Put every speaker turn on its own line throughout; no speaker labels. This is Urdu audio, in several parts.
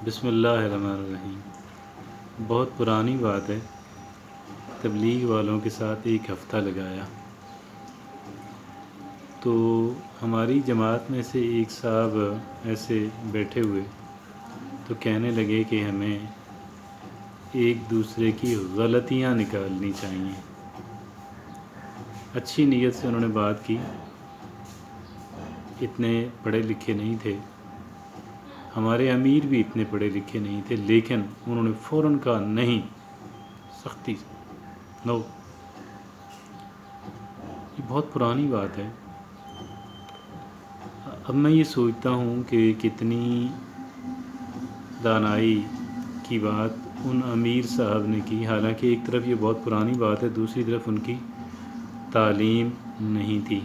بسم اللہ الرحمن الرحیم۔ بہت پرانی بات ہے، تبلیغ والوں کے ساتھ ایک ہفتہ لگایا تو ہماری جماعت میں سے ایک صاحب ایسے بیٹھے ہوئے تو کہنے لگے کہ ہمیں ایک دوسرے کی غلطیاں نکالنی چاہیے۔ اچھی نیت سے انہوں نے بات کی، اتنے پڑھے لکھے نہیں تھے، ہمارے امیر بھی اتنے پڑھے لکھے نہیں تھے، لیکن انہوں نے فوراً کہا نہیں، سختی سے نو۔ یہ بہت پرانی بات ہے۔ اب میں یہ سوچتا ہوں کہ کتنی دانائی کی بات ان امیر صاحب نے کی، حالانکہ ایک طرف یہ بہت پرانی بات ہے، دوسری طرف ان کی تعلیم نہیں تھی،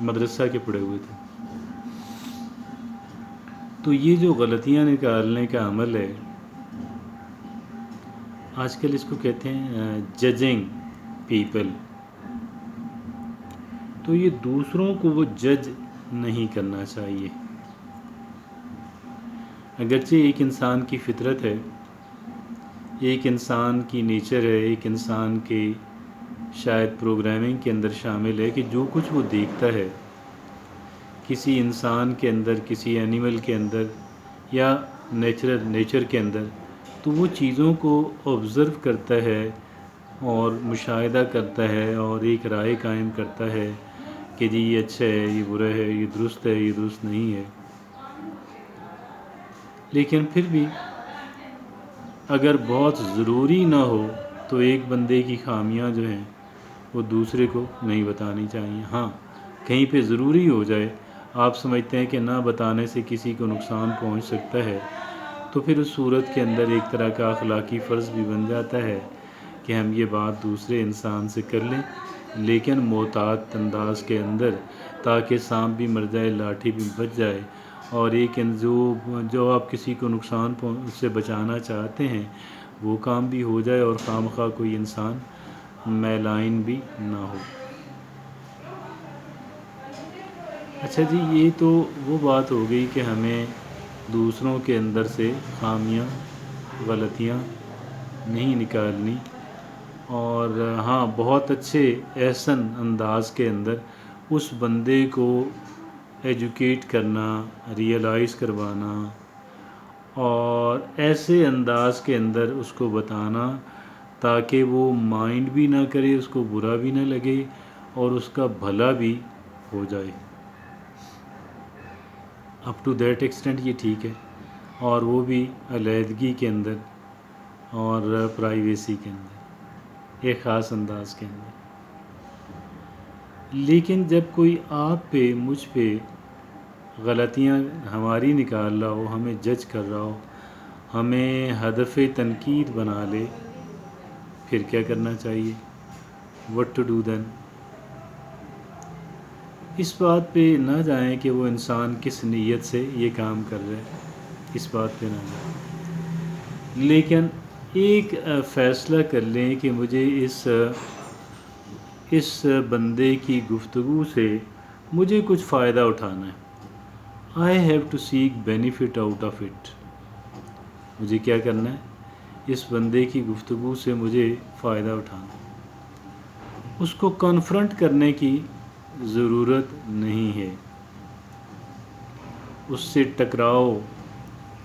مدرسہ کے پڑھے ہوئے تھے۔ تو یہ جو غلطیاں نکالنے کا عمل ہے، آج کل اس کو کہتے ہیں ججنگ پیپل۔ تو یہ دوسروں کو وہ جج نہیں کرنا چاہیے۔ اگرچہ ایک انسان کی فطرت ہے، ایک انسان کی نیچر ہے، ایک انسان کے شاید پروگرامنگ کے اندر شامل ہے کہ جو کچھ وہ دیکھتا ہے کسی انسان کے اندر، کسی اینیمل کے اندر یا نیچر کے اندر، تو وہ چیزوں کو آبزرو کرتا ہے اور مشاہدہ کرتا ہے اور ایک رائے قائم کرتا ہے کہ جی یہ اچھا ہے، یہ برا ہے، یہ درست ہے، یہ درست نہیں ہے۔ لیکن پھر بھی اگر بہت ضروری نہ ہو تو ایک بندے کی خامیاں جو ہیں وہ دوسرے کو نہیں بتانی چاہیے۔ ہاں، کہیں پہ ضروری ہو جائے، آپ سمجھتے ہیں کہ نہ بتانے سے کسی کو نقصان پہنچ سکتا ہے، تو پھر اس صورت کے اندر ایک طرح کا اخلاقی فرض بھی بن جاتا ہے کہ ہم یہ بات دوسرے انسان سے کر لیں، لیکن محتاط انداز کے اندر، تاکہ سانپ بھی مر جائے، لاٹھی بھی بچ جائے، اور ایک جو آپ کسی کو نقصان سے بچانا چاہتے ہیں وہ کام بھی ہو جائے اور خواہ کوئی انسان میلائن بھی نہ ہو۔ اچھا جی، یہ تو وہ بات ہو گئی کہ ہمیں دوسروں کے اندر سے خامیاں، غلطیاں نہیں نکالنی، اور ہاں بہت اچھے احسن انداز کے اندر اس بندے کو ایجوکیٹ کرنا، ریئلائز کروانا، اور ایسے انداز کے اندر اس کو بتانا تاکہ وہ مائنڈ بھی نہ کرے، اس کو برا بھی نہ لگے اور اس کا بھلا بھی ہو جائے۔ اپ ٹو دیٹ ایکسٹینٹ یہ ٹھیک ہے، اور وہ بھی علیحدگی کے اندر اور پرائیویسی کے اندر، ایک خاص انداز کے اندر۔ لیکن جب کوئی آپ پہ، مجھ پہ غلطیاں ہماری نکال رہا ہو، ہمیں جج کر رہا ہو، ہمیں ہدف تنقید بنا لے، پھر کیا کرنا چاہیے؟ what to do then؟ اس بات پہ نہ جائیں کہ وہ انسان کس نیت سے یہ کام کر رہا ہے، اس بات پہ نہ جائیں، لیکن ایک فیصلہ کر لیں کہ مجھے اس بندے کی گفتگو سے مجھے کچھ فائدہ اٹھانا ہے۔ I have to seek benefit out of it۔ مجھے کیا کرنا ہے؟ اس بندے کی گفتگو سے مجھے فائدہ اٹھانا ہے۔ اس کو کنفرنٹ کرنے کی ضرورت نہیں ہے، اس سے ٹکراؤ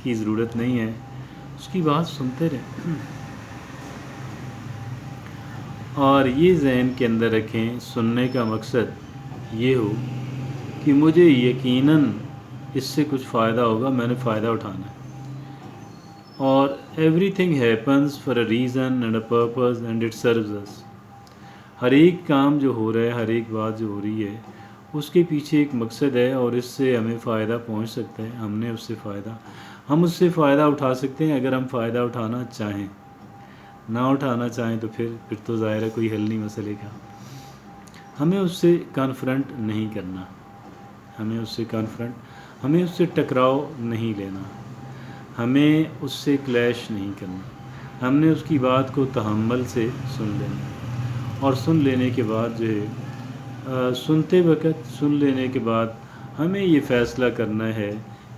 کی ضرورت نہیں ہے، اس کی بات سنتے رہیں، اور یہ ذہن کے اندر رکھیں، سننے کا مقصد یہ ہو کہ مجھے یقیناً اس سے کچھ فائدہ ہوگا، میں نے فائدہ اٹھانا ہے۔ اور everything happens for a reason and a purpose and it serves us. ہر ایک کام جو ہو رہا ہے، ہر ایک بات جو ہو رہی ہے، اس کے پیچھے ایک مقصد ہے، اور اس سے ہمیں فائدہ پہنچ سکتا ہے، ہم اس سے فائدہ اٹھا سکتے ہیں اگر ہم فائدہ اٹھانا چاہیں۔ نہ اٹھانا چاہیں تو پھر تو ظاہر ہے کوئی حل نہیں مسئلے کا۔ ہمیں اس سے کنفرنٹ نہیں کرنا، ہمیں اس سے ٹکراؤ نہیں لینا، ہمیں اس سے کلیش نہیں کرنا، ہم نے اس کی بات کو تحمل سے سن لینا، اور سن لینے کے بعد جو ہے سن لینے کے بعد ہمیں یہ فیصلہ کرنا ہے